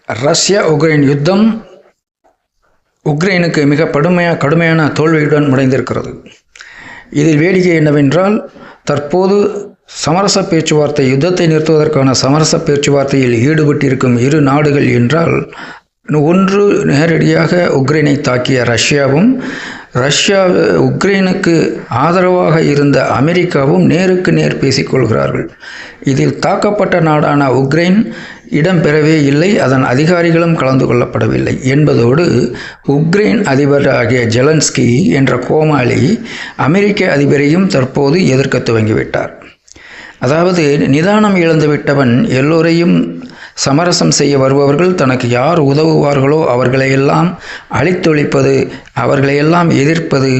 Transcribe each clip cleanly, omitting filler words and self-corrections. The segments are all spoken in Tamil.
ரஷ்யா உக்ரைன் யுத்தம் உக்ரைனுக்கு மிக கடுமையான தோல்வியுடன் முடிந்திருக்கிறது. இதில் வேடிக்கை என்னவென்றால், தற்போது சமரச பேச்சுவார்த்தை, யுத்தத்தை நிறுத்துவதற்கான சமரச பேச்சுவார்த்தையில் ஈடுபட்டிருக்கும் இரு நாடுகள் என்றால், ஒன்று நேரடியாக உக்ரைனை தாக்கிய ரஷ்யாவும், உக்ரைனுக்கு ஆதரவாக இருந்த அமெரிக்காவும் நேருக்கு நேர் பேசிக்கொள்கிறார்கள். இதில் தாக்கப்பட்ட நாடான உக்ரைன் இடம்பெறவே இல்லை, அதன் அதிகாரிகளும் கலந்து கொள்ளப்படவில்லை என்பதோடு, உக்ரைன் அதிபர் ஆகிய ஜெலன்ஸ்கி என்ற கோமாளி அமெரிக்க அதிபரையும் தற்போது எதிர்க்க துவங்கிவிட்டார். அதாவது, நிதானம் இழந்துவிட்டவன் எல்லோரையும் சமரசம் செய்ய வருபவர்கள் தனக்கு யார் உதவுவார்களோ அவர்களையெல்லாம் அழித்தொழிப்பது, அவர்களையெல்லாம் எதிர்ப்பது,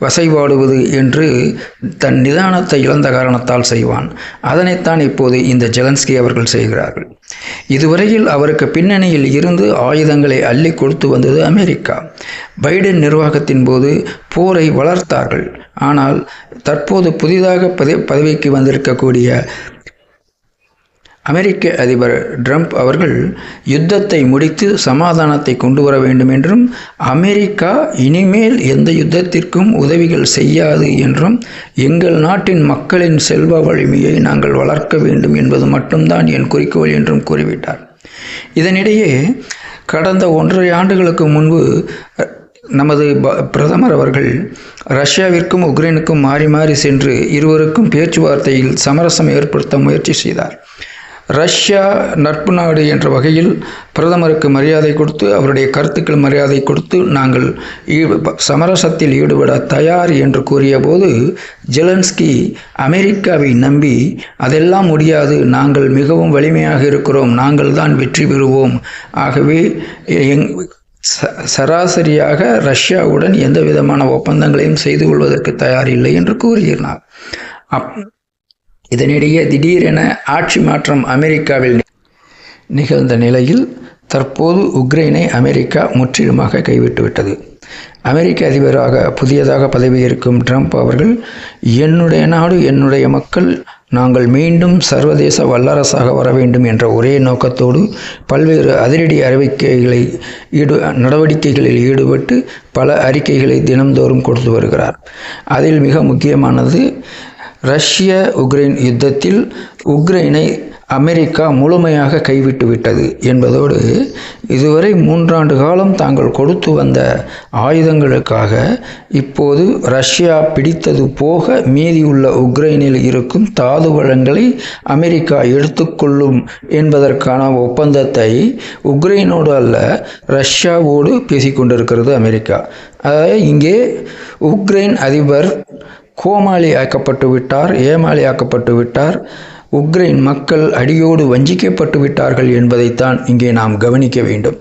வசைபாடுவது என்று தன் நிதானத்தை இழந்த காரணத்தால் செய்வான். அதனைத்தான் இப்போது இந்த ஜெலன்ஸ்கி அவர்கள் செய்கிறார்கள். இதுவரையில் அவருக்கு பின்னணியில் இருந்து ஆயுதங்களை அள்ளி கொடுத்து வந்தது அமெரிக்கா. பைடன் நிர்வாகத்தின் போது போரை வளர்த்தார்கள். ஆனால் தற்போது புதிதாக பதவிக்கு வந்திருக்கக்கூடிய அமெரிக்க அதிபர் ட்ரம்ப் அவர்கள் யுத்தத்தை முடித்து சமாதானத்தை கொண்டு வர வேண்டும் என்றும், அமெரிக்கா இனிமேல் எந்த யுத்தத்திற்கும் உதவிகள் செய்யாது என்றும், எங்கள் நாட்டின் மக்களின் செல்வ வலிமையை நாங்கள் வளர்க்க வேண்டும் என்பது மட்டும்தான் என் குறிக்கோள் என்றும் கூறிவிட்டார். இதனிடையே கடந்த 1.5 ஆண்டுகளுக்கு முன்பு நமது பிரதமர் அவர்கள் ரஷ்யாவிற்கும் உக்ரைனுக்கும் மாறி மாறி சென்று இருவருக்கும் பேச்சுவார்த்தையில் சமரசம் ஏற்படுத்த முயற்சி செய்தார். ரஷ்யா நட்பு நாடு என்ற வகையில் பிரதமருக்கு மரியாதை கொடுத்து, அவருடைய கருத்துக்கள் மரியாதை கொடுத்து, நாங்கள் சமரசத்தில் ஈடுபட தயார் என்று கூறிய போது, ஜெலன்ஸ்கி அமெரிக்காவை நம்பி அதெல்லாம் முடியாது, நாங்கள் மிகவும் வலிமையாக இருக்கிறோம், நாங்கள் தான் வெற்றி பெறுவோம், ஆகவே சராசரியாக ரஷ்யாவுடன் எந்த விதமான ஒப்பந்தங்களையும் செய்து கொள்வதற்கு தயாரில்லை என்று கூறுகிறார். இதனிடையே திடீரென ஆட்சி மாற்றம் அமெரிக்காவில் நிகழ்ந்த நிலையில் தற்போது உக்ரைனை அமெரிக்கா முற்றிலுமாக கைவிட்டுவிட்டது. அமெரிக்க அதிபராக புதியதாக பதவியேற்கும் ட்ரம்ப் அவர்கள், என்னுடைய நாடு, என்னுடைய மக்கள், நாங்கள் மீண்டும் சர்வதேச வல்லரசாக வர வேண்டும் என்ற ஒரே நோக்கத்தோடு பல்வேறு அதிரடி நடவடிக்கைகளில் ஈடுபட்டு பல அறிக்கைகளை தினம்தோறும் கொடுத்து வருகிறார். அதில் மிக முக்கியமானது, ரஷ்ய உக்ரைன் யுத்தத்தில் உக்ரைனை அமெரிக்கா முழுமையாக கைவிட்டு விட்டது என்பதோடு, இதுவரை 3 ஆண்டு காலம் தாங்கள் கொடுத்து வந்த ஆயுதங்களுக்காக இப்போது ரஷ்யா பிடித்தது போக மீதியுள்ள உக்ரைனில் இருக்கும் தாது வளங்களை அமெரிக்கா எடுத்துக்கொள்ளும் என்பதற்கான ஒப்பந்தத்தை உக்ரைனோடு அல்ல, ரஷ்யாவோடு பேசிக்கொண்டிருக்கிறது அமெரிக்கா. அதாவது இங்கே உக்ரைன் அதிபர் கோமாளி ஆக்கப்பட்டு விட்டார், ஏமாளி ஆக்கப்பட்டு விட்டார், உக்ரைன் மக்கள் அடியோடு வஞ்சிக்கப்பட்டு விட்டார்கள் என்பதைத்தான் இங்கே நாம் கவனிக்க வேண்டும்.